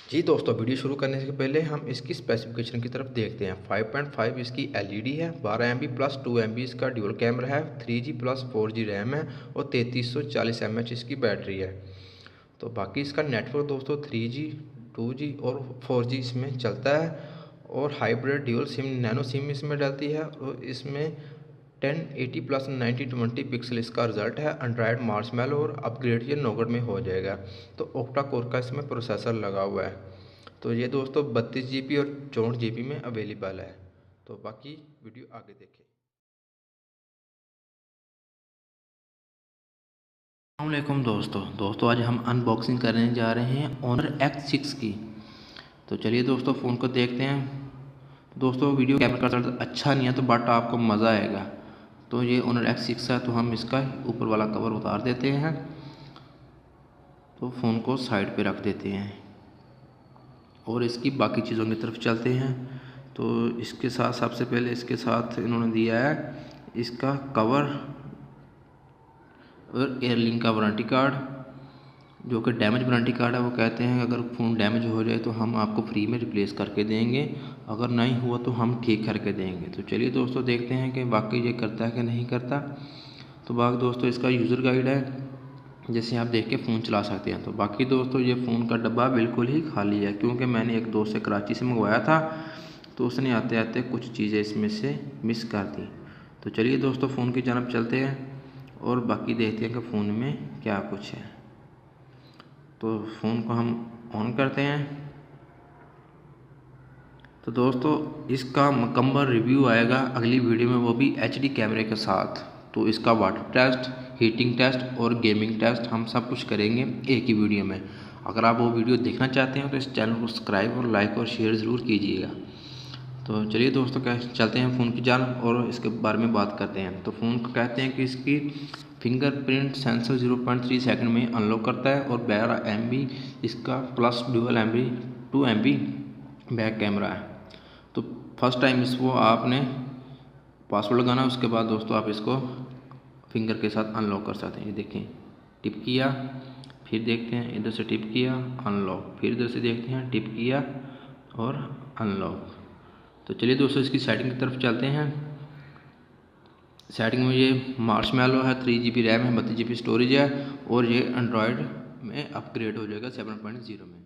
जी दोस्तों, वीडियो शुरू करने से पहले हम इसकी स्पेसिफिकेशन की तरफ देखते हैं। 5.5 इसकी एलईडी है, 12 MB प्लस 2 MB इसका ड्यूल कैमरा है, 3G प्लस 4G रैम है और 3340 mAh इसकी बैटरी है। तो बाकी इसका नेटवर्क दोस्तों 3G 2G और 4G इसमें चलता है और hybrid dual SIM nano SIM इसमें डलती है और इसमें 1080 प्लस 1920 पिक्सल इसका रिजल्ट है। एंड्रॉयड मार्शमैलो और अपग्रेड ये नोगट में हो जाएगा। तो ओक्टा कोर का इसमें प्रोसेसर लगा हुआ है। तो ये दोस्तों 32 GB और 64 GB में अवेलेबल है। तो बाकी वीडियो आगे देखें। अस्सलामुअलैकुम दोस्तों आज हम अनबॉक्सिंग करने जा रहे हैं ऑनर X6 की। तो चलिए दोस्तों फ़ोन को देखते हैं। दोस्तों वीडियो कैमरा का रिजल्ट अच्छा नहीं है तो बट आपको मज़ा आएगा। तो ये ऑनर X6 है तो हम इसका ऊपर वाला कवर उतार देते हैं। तो फ़ोन को साइड पे रख देते हैं और इसकी बाकी चीज़ों की तरफ चलते हैं। तो इसके साथ सबसे पहले इसके साथ इन्होंने दिया है इसका कवर और एयरलिंक का वारंटी कार्ड, जो कि डैमेज वारंटी कार्ड है। वो कहते हैं अगर फ़ोन डैमेज हो जाए तो हम आपको फ्री में रिप्लेस करके देंगे, अगर नहीं हुआ तो हम ठीक करके देंगे। तो चलिए दोस्तों देखते हैं कि वाकई ये करता है कि नहीं करता। तो बाकी दोस्तों इसका यूज़र गाइड है, जैसे आप देख के फ़ोन चला सकते हैं। तो बाकी दोस्तों ये फ़ोन का डब्बा बिल्कुल ही खाली है, क्योंकि मैंने एक दोस्त से कराची से मंगवाया था तो उसने आते आते कुछ चीज़ें इसमें से मिस कर दी। तो चलिए दोस्तों फ़ोन की जानब चलते हैं और बाकी देखते हैं कि फ़ोन में क्या कुछ है। तो फ़ोन को हम ऑन करते हैं। तो दोस्तों इसका मुकम्मल रिव्यू आएगा अगली वीडियो में, वो भी HD कैमरे के साथ। तो इसका वाटर टेस्ट, हीटिंग टेस्ट और गेमिंग टेस्ट हम सब कुछ करेंगे एक ही वीडियो में। अगर आप वो वीडियो देखना चाहते हैं तो इस चैनल को सब्सक्राइब और लाइक और शेयर ज़रूर कीजिएगा। तो चलिए दोस्तों चलते हैं फ़ोन की जानब और इसके बारे में बात करते हैं। तो फ़ोन को कहते हैं कि इसकी फिंगरप्रिंट सेंसर 0.3 सेकंड में अनलॉक करता है और 12 MB इसका plus dual MB 2 MB back camera है। तो फर्स्ट टाइम इसको आपने पासवर्ड लगाना, उसके बाद दोस्तों आप इसको फिंगर के साथ अनलॉक कर सकते हैं। ये देखें, टिप किया, फिर देखते हैं इधर से टिप किया अनलॉक, फिर इधर से देखते हैं टिप किया और अनलॉक। तो चलिए दोस्तों इसकी सेटिंग की तरफ चलते हैं। सेटिंग में ये मार्शमैलो है, 3GB रैम है, 32GB स्टोरेज है और ये एंड्रॉयड में अपग्रेड हो जाएगा 7.0 में।